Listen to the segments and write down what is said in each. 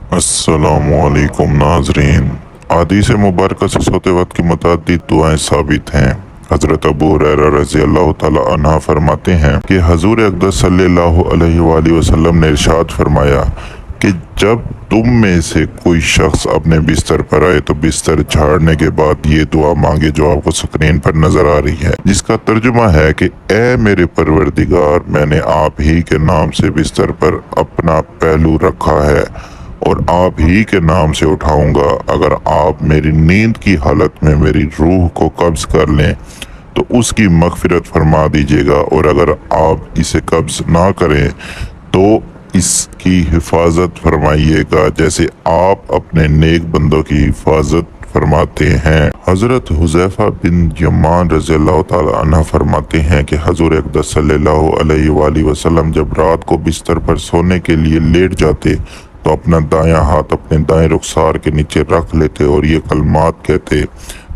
अस्सलामुअलैकुम नाजरीन। हदीस मुबारक से सोते वक्त की मुतअद्दिद दुआएं साबित हैं। हज़रत अबू हुरैरा रज़ी अल्लाह तआला अन्हा फरमाते हैं कि हजूर अक़दस सल्लल्लाहु अलैहि वसल्लम ने इरशाद फरमाया कि जब तुम में से कोई शख्स अपने बिस्तर पर आए तो बिस्तर झाड़ने के बाद ये दुआ मांगे जो आपको स्क्रीन पर नजर आ रही है, जिसका तर्जुमा है कि ए मेरे परवरदिगार, मैंने आप ही के नाम से बिस्तर पर अपना पहलू रखा है और आप ही के नाम से उठाऊंगा। अगर आप मेरी नींद की हालत में मेरी रूह को कब्ज कर लें तो उसकी मगफिरत फरमा दीजिएगा, और अगर आप इसे कब्ज ना करें तो इसकी हिफाजत फरमाइएगा जैसे आप अपने नेक बंदों की हिफाजत फरमाते हैं। हजरत हुज़ैफा बिन यमान रज़ी अल्लाह तआला अन्हु फरमाते हैं कि हजूर अक़दस सल्लल्लाहु अलैहि वसल्लम जब रात को बिस्तर पर सोने के लिए लेट जाते तो अपना दायां हाथ अपने दाएं रुखसार के नीचे रख लेते और ये कलमात कहते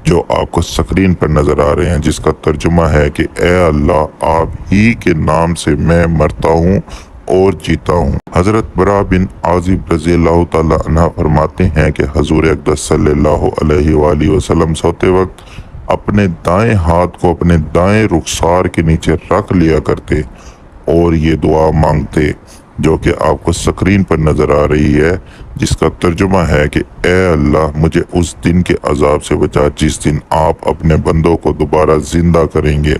जो आपको स्क्रीन पर नजर आ रहे हैं, जिसका तर्जुमा है कि ए अल्लाह, आप ही के नाम से मैं मरता हूँ और जीता हूँ। हजरत बरा बिन आजिब रज़ी अल्लाह तआला अन्हा फरमाते हैं कि हजूर अक़दस सल्लल्लाहु अलैहि वसल्लम सोते वक्त अपने दाएं हाथ को अपने दाएं रुखसार के नीचे रख लिया करते और ये दुआ मांगते जो कि आपको स्क्रीन पर नजर आ रही है, जिसका तर्जुमा है कि ए अल्लाह, मुझे उस दिन के अजाब से बचा जिस दिन आप अपने बंदों को दोबारा जिंदा करेंगे।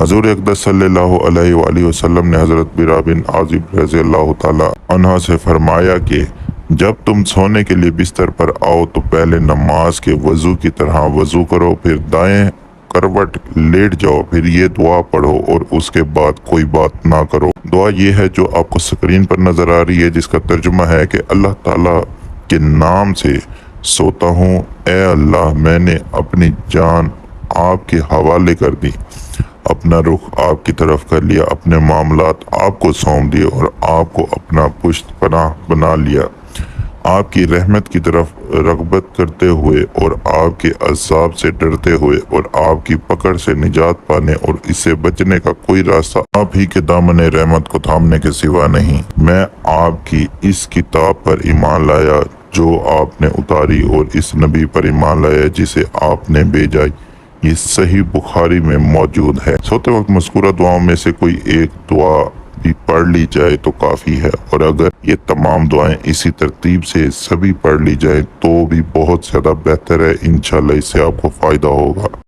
हजूर अक़दस सल्लल्लाहु अलैहि वसल्लम ने हजरत बिरा बिन आजिब रज़ी अल्लाह तआला अन्हा से फरमाया कि जब तुम सोने के लिए बिस्तर पर आओ तो पहले नमाज के वजू की तरह वजू करो, फिर दाएं करवट लेट जाओ, फिर ये दुआ पढ़ो और उसके बाद कोई बात ना करो। दुआ ये है जो आपको स्क्रीन पर नजर आ रही है, जिसका तर्जुमा है कि अल्लाह ताला के नाम से सोता हूँ। ए अल्लाह, मैंने अपनी जान आपके हवाले कर दी, अपना रुख आपकी तरफ कर लिया, अपने मामलात आपको सौंप दिए और आपको अपना पुश्त पनाह बना लिया। आपकी रहमत की तरफ रगबत करते हुए और आपके अज़ाब से डरते हुए और आपकी पकड़ से निजात पाने और इससे बचने का कोई रास्ता आप ही के दामन रहमत को थामने के सिवा नहीं। मैं आपकी इस किताब पर ईमान लाया जो आपने उतारी और इस नबी पर ईमान लाया जिसे आपने भेजा। ये सही बुखारी में मौजूद है। सोते वक्त मज़कूरा दुआओं में से कोई एक दुआ भी पढ़ ली जाए तो काफ़ी है, और अगर ये तमाम दुआएं इसी तरतीब से सभी पढ़ ली जाए तो भी बहुत ज़्यादा बेहतर है। इंशाल्लाह इससे आपको फ़ायदा होगा।